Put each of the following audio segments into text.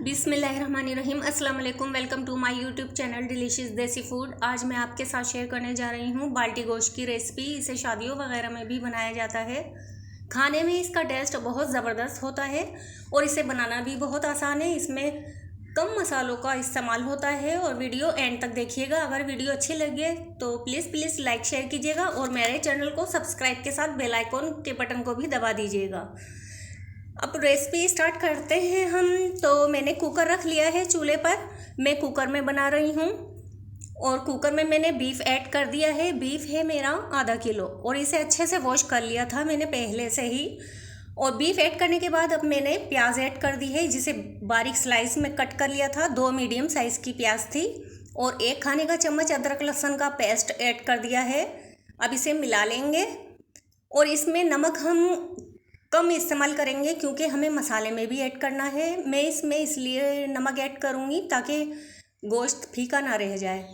बिस्मिल्लाहिर्रहमानिर्रहीम। अस्सलाम वालेकुम। Welcome to my YouTube channel delicious desi food. आज मैं आपके साथ शेयर करने जा रही हूँ बाल्टी गोश्त की रेसिपी। इसे शादियों वगैरह में भी बनाया जाता है। खाने में इसका टेस्ट बहुत ज़बरदस्त होता है और इसे बनाना भी बहुत आसान है। इसमें कम मसालों का इस्तेमाल होता है और वीडियो एंड तक देखिएगा। अगर वीडियो अच्छी लगे तो प्लीज़ लाइक शेयर कीजिएगा और मेरे चैनल को सब्सक्राइब के साथ बेल आइकॉन के बटन को भी दबा दीजिएगा। अब रेसिपी स्टार्ट करते हैं हम। तो मैंने कुकर रख लिया है चूल्हे पर। मैं कुकर में बना रही हूँ और कुकर में मैंने बीफ ऐड कर दिया है। बीफ है मेरा आधा किलो और इसे अच्छे से वॉश कर लिया था मैंने पहले से ही। और बीफ ऐड करने के बाद अब मैंने प्याज ऐड कर दी है, जिसे बारीक स्लाइस में कट कर लिया था। 2 मीडियम साइज़ की प्याज थी और 1 खाने का चम्मच अदरक लहसुन का पेस्ट ऐड कर दिया है। अब इसे मिला लेंगे और इसमें नमक हम कम इस्तेमाल करेंगे क्योंकि हमें मसाले में भी ऐड करना है। मैं इसमें इसलिए नमक ऐड करूँगी ताकि गोश्त फीका ना रह जाए।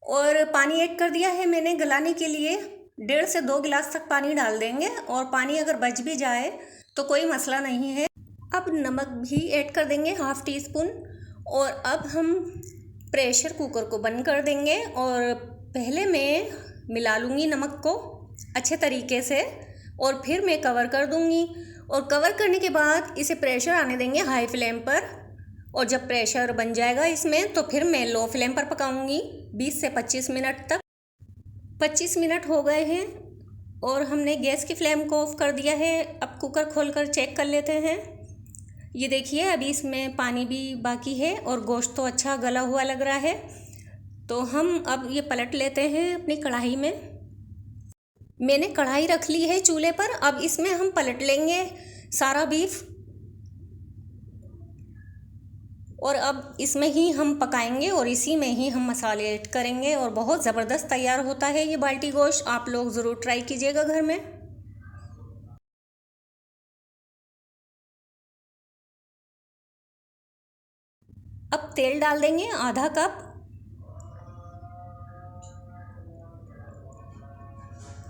और पानी ऐड कर दिया है मैंने गलाने के लिए। 1.5 से 2 गिलास तक पानी डाल देंगे और पानी अगर बच भी जाए तो कोई मसला नहीं है। अब नमक भी ऐड कर देंगे 1/2 टीस्पून। और अब हम प्रेशर कुकर को बंद कर देंगे और पहले मैं मिला लूँगी नमक को अच्छे तरीके से और फिर मैं कवर कर दूंगी। और कवर करने के बाद इसे प्रेशर आने देंगे हाई फ्लेम पर। और जब प्रेशर बन जाएगा इसमें तो फिर मैं लो फ्लेम पर पकाऊंगी 20 से 25 मिनट तक। 25 मिनट हो गए हैं और हमने गैस की फ्लेम को ऑफ कर दिया है। अब कुकर खोलकर चेक कर लेते हैं। ये देखिए अभी इसमें पानी भी बाकी है और गोश्त तो अच्छा गला हुआ लग रहा है। तो हम अब ये पलट लेते हैं अपनी कढ़ाई में। मैंने कढ़ाई रख ली है चूल्हे पर। अब इसमें हम पलट लेंगे सारा बीफ और अब इसमें ही हम पकाएंगे और इसी में ही हम मसाले ऐड करेंगे और बहुत ज़बरदस्त तैयार होता है ये बाल्टी गोश्त। आप लोग ज़रूर ट्राई कीजिएगा घर में। अब तेल डाल देंगे आधा कप।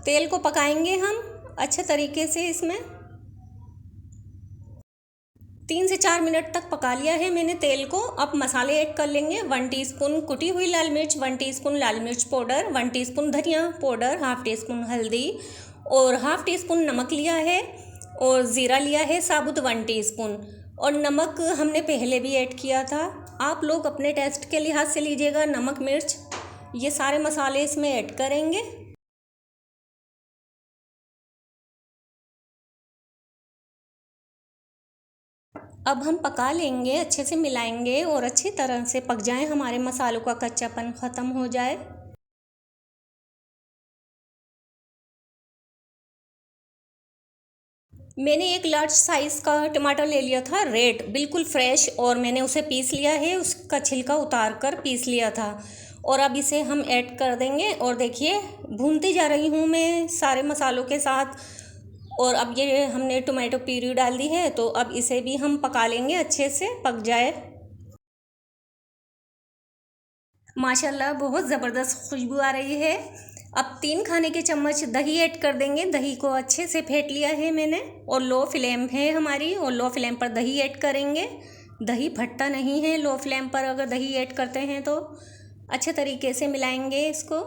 तेल को पकाएंगे हम अच्छे तरीके से। इसमें 3 से 4 मिनट तक पका लिया है मैंने तेल को। अब मसाले ऐड कर लेंगे। 1 टीस्पून कुटी हुई लाल मिर्च, 1 टीस्पून लाल मिर्च पाउडर, 1 टीस्पून धनिया पाउडर, 1/2 टीस्पून हल्दी और 1/2 टीस्पून नमक लिया है। और ज़ीरा लिया है साबुत 1 टीस्पून। और नमक हमने पहले भी ऐड किया था। आप लोग अपने टेस्ट के लिहाज से लीजिएगा नमक मिर्च। ये सारे मसाले इसमें ऐड करेंगे। अब हम पका लेंगे, अच्छे से मिलाएंगे और अच्छी तरह से पक जाए, हमारे मसालों का कच्चापन ख़त्म हो जाए। मैंने एक लार्ज साइज़ का टमाटर ले लिया था रेड, बिल्कुल फ्रेश, और मैंने उसे पीस लिया है। उसका छिलका उतार कर पीस लिया था। और अब इसे हम ऐड कर देंगे और देखिए भूनती जा रही हूँ मैं सारे मसालों के साथ। और अब ये हमने टोमेटो प्यूरी डाल दी है तो अब इसे भी हम पका लेंगे, अच्छे से पक जाए। माशाल्लाह बहुत ज़बरदस्त खुशबू आ रही है। अब 3 खाने के चम्मच दही ऐड कर देंगे। दही को अच्छे से फेंट लिया है मैंने और लो फ्लेम है हमारी और लो फ्लेम पर दही ऐड करेंगे। दही फटता नहीं है लो फ्लेम पर अगर दही ऐड करते हैं तो। अच्छे तरीके से मिलाएंगे इसको।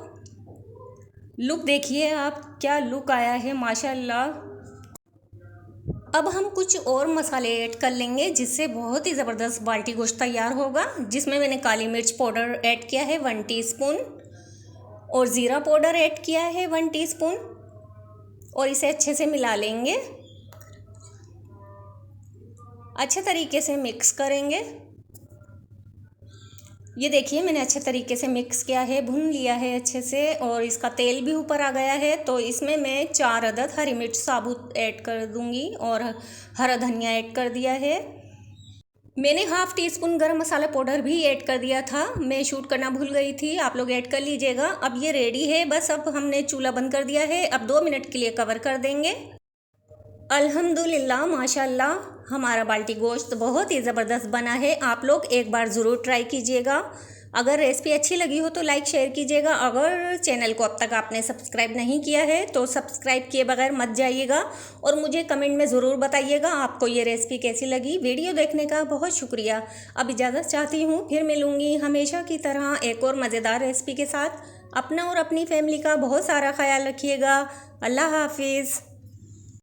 लुक देखिए आप, क्या लुक आया है माशाल्लाह। अब हम कुछ और मसाले ऐड कर लेंगे जिससे बहुत ही ज़बरदस्त बाल्टी गोश्त तैयार होगा। जिसमें मैंने काली मिर्च पाउडर ऐड किया है 1 टीस्पून और ज़ीरा पाउडर ऐड किया है 1 टीस्पून और इसे अच्छे से मिला लेंगे। अच्छे तरीके से मिक्स करेंगे। ये देखिए मैंने अच्छे तरीके से मिक्स किया है, भून लिया है अच्छे से और इसका तेल भी ऊपर आ गया है। तो इसमें मैं 4 अदद हरी मिर्च साबुत ऐड कर दूंगी और हरा धनिया ऐड कर दिया है। मैंने 1/2 टीस्पून गरम मसाला पाउडर भी ऐड कर दिया था, मैं शूट करना भूल गई थी, आप लोग ऐड कर लीजिएगा। अब ये रेडी है, बस अब हमने चूल्हा बंद कर दिया है। अब 2 मिनट के लिए कवर कर देंगे। अल्हम्दुलिल्लाह माशाल्लाह हमारा बाल्टी गोश्त बहुत ही ज़बरदस्त बना है। आप लोग एक बार ज़रूर ट्राई कीजिएगा। अगर रेसिपी अच्छी लगी हो तो लाइक शेयर कीजिएगा। अगर चैनल को अब तक आपने सब्सक्राइब नहीं किया है तो सब्सक्राइब किए बगैर मत जाइएगा और मुझे कमेंट में ज़रूर बताइएगा आपको ये रेसिपी कैसी लगी। वीडियो देखने का बहुत शुक्रिया। अब इजाज़त चाहती हूँ, फिर मिलूँगी हमेशा की तरह एक और मज़ेदार रेसिपी के साथ। अपना और अपनी फैमिली का बहुत सारा ख्याल रखिएगा। अल्लाह हाफिज़।